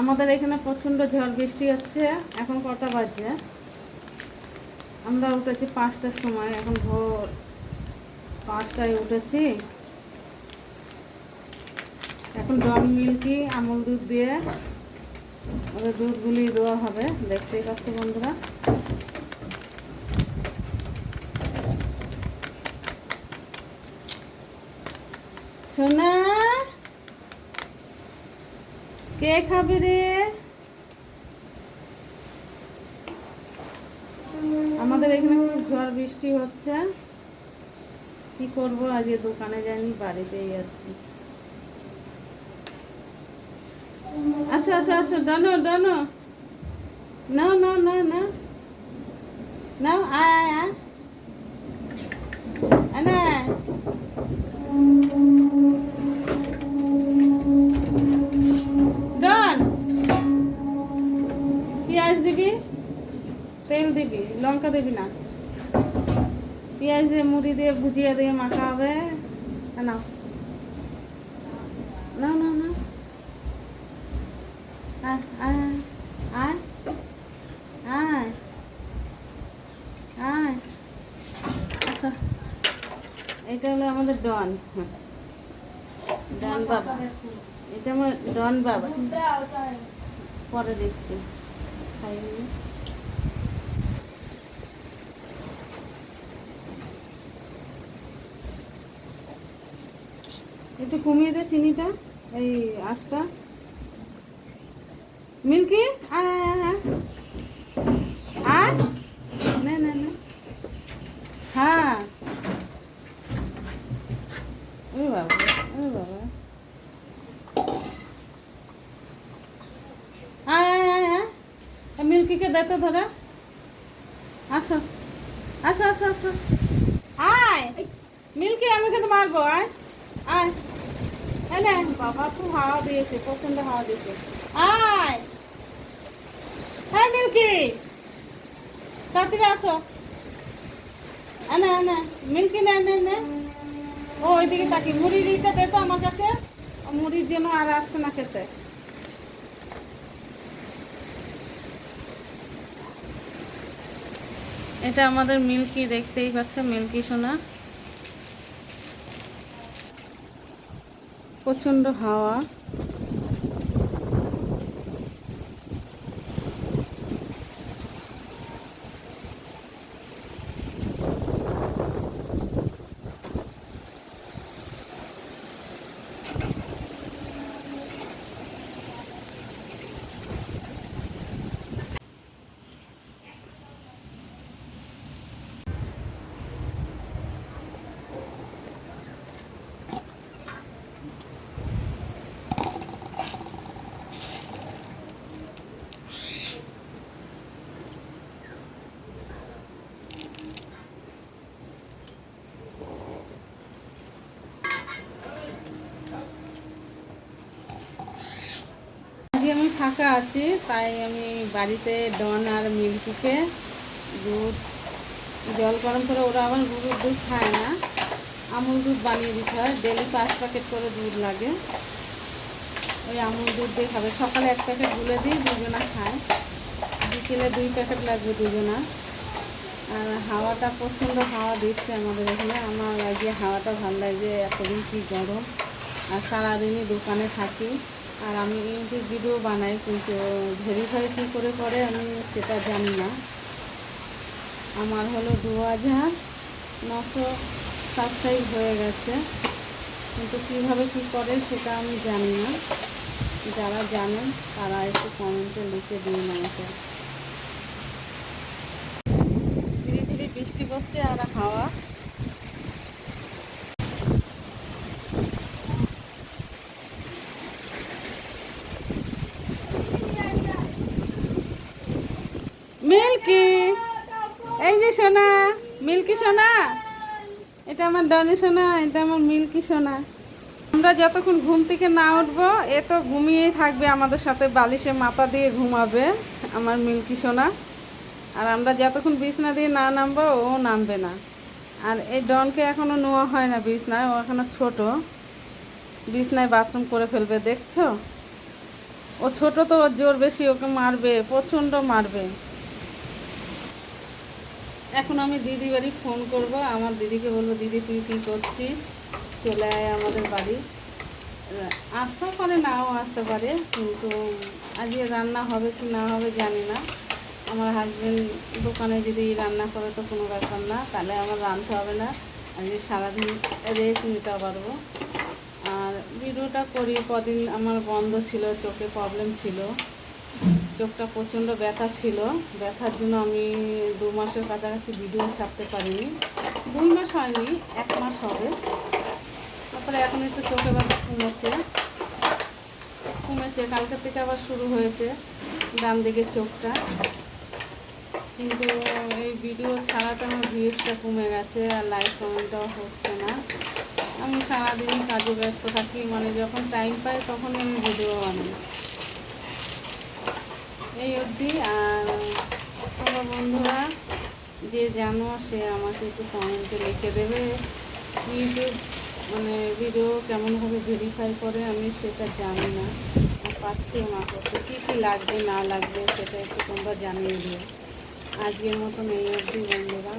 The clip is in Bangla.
আমাদের এখানে প্রচণ্ড ঝড় বৃষ্টি হচ্ছে। এখন কটা বাজে? আমরা উঠেছি 5টার সময়, এখন ভোর 5টায় উঠেছি। এখন ডন মিল্কি আমুল দুধ দিয়ে ওদের দুধগুলি দেওয়া হবে, দেখতেই পাচ্ছ বন্ধুরা। সোনা, কে খাবে রে? আমাদের এখানে খুব ঝড় বৃষ্টি হচ্ছে, কি করব? আজকে দোকানে যাইনি, বাড়িতেই আছি। আসো আসো আসো, ডানো ডানো, নাও নাও নাও নাও নাও, আয় আয় আয় না। ডন, পেঁয়াজ দিবি, তেল দিবি, লঙ্কা দিবি না। পেঁয়াজ দিয়ে মুড়ি দিয়ে ভুজিয়া দিয়ে মাখা হবে। নাও নাও নাও নাও, আয় আয় আয় আয় আয়। আচ্ছা, এটা হলো আমাদের ডন। ডন বাবা, এটা আমার ডন বাবা। পরে দেখছি, খাইনি। একটু কমিয়ে দে চিনিটা, এই আঁচটা। মিল্কি, আয় আয় আয় আয়, নে নে নে। হ্যাঁ, ও বাবা, ও বাবা, আয় আয় আয় আয়। মিল্কিকে দে তো ধরে। আসো আসো আসো আসো, আয় মিল্কি, আমি কিন্তু মারবো। আয় আয়, এনে বাবা, খুব হাওয়া দিয়েছে, প্রচন্ড হাওয়া দিয়েছে। আয়, হ্যাঁ মিল্কি, তাড়াতাড়ি আসো। এনে এনে মিল্কি, নে নে নে। ও ওইদিকে তাকি, মুড়িটা দে তো আমার কাছে, মুড়ির জন্য আর আসছে না খেতে। এটা আমাদের মিল্কি, দেখতেই পাচ্ছ, মিল্কি সোনা। প্রচন্ড হাওয়া। আমি ফাঁকা আছি, তাই আমি বাড়িতে ডন আর মিল্কিকে দুধ, জল গরম করে, ওরা আবার গরুর দুধ খায় না, আমুল দুধ বানিয়ে দিতে হয়। ডেলি 5 প্যাকেট করে দুধ লাগে, ওই আমুল দুধ দিয়ে খাবে। সকালে 1 প্যাকেট গুলে দিই, দুজনা খায়। বিকেলে 2 প্যাকেট লাগবে দুজনা। আর হাওয়াটা, প্রচণ্ড হাওয়া দিচ্ছে আমাদের এখানে। আমার আজকে হাওয়াটা ভালো লাগছে, এতদিন কি গরম। আর সারাদিনই দোকানে থাকি, আর আমি ইউটিউব ভিডিও বানাই, কিন্তু ভেরিফাই কী করে করে আমি সেটা জানি না। আমার হলো 2900 সাবস্ক্রাইব হয়ে গেছে, কিন্তু কীভাবে কী করে সেটা আমি জানি না। যারা জানেন তারা একটু কমেন্টে লিখে দিন আমাকে। ধীরে ধীরে বৃষ্টি পড়ছে আর হাওয়া। মিল্কি, এই যে সোনা, মিল্কি সোনা, এটা আমার ডনি সোনা, এটা আমার মিল্কি সোনা। আমরা যতক্ষণ ঘুম থেকে না উঠবো, এ তো ঘুমিয়েই থাকবে আমাদের সাথে, বালিশে মাথা দিয়ে ঘুমাবে আমার মিল্কি সোনা। আর আমরা যতক্ষণ বিছনা দিয়ে না নামবো, ও নামবে না। আর এই ডনকে এখনও নেওয়া হয় না বিছনায়, ও এখনও ছোট, বিছনায় বাথরুম করে ফেলবে, দেখছো। ও ছোট তো, ওর জোর বেশি, ওকে মারবে, প্রচণ্ড মারবে। এখন আমি দিদি বাড়ি ফোন করব, আমার দিদিকে বলবো, দিদি তুই কী করছিস, চলে আয় আমাদের বাড়ি। আসতেও পারে, নাও আসতে পারে, কিন্তু আজকে রান্না হবে কি না হবে জানি না। আমার হাজবেন্ড দোকানে যদি রান্না করে তো কোনো ব্যাপার না, তাহলে আমার রাঁধতে হবে না, আজকে সারাদিন রেস্ট নিতে পারবো। আর ভিডিওটা করি, কদিন আমার বন্ধ ছিল, চোখে প্রবলেম ছিল, চোখটা প্রচণ্ড ব্যথা ছিল, ব্যথার জন্য আমি 2 মাসের কাছাকাছি ভিডিও ছাড়তে পারিনি। 2 মাস হয়নি, 1 মাস হবে। তারপরে এখন একটু চোখে ব্যথা কমেছে, কালকে থেকে আবার শুরু হয়েছে ডান দিকের চোখটা। কিন্তু এই ভিডিও ছাড়াতে আমার ভিউজটা কমে গেছে, আর লাইক কমেন্টটাও হচ্ছে না। আমি সারাদিন কাজে ব্যস্ত থাকি, মানে যখন টাইম পাই তখনই আমি ভিডিও বানাই, এই অবধি। আর আমার বন্ধুরা যে জানো সে আমাকে একটু কমেন্টে লিখে দেবে, ইউটিউব মানে ভিডিও কেমনভাবে ভেরিফাই করে আমি সেটা জানি না, পারছিও না করতে। কী কী লাগবে না লাগবে সেটা একটু তোমরা জানিয়ে দিও। আজকের মতন এই অবধি বন্ধুরা।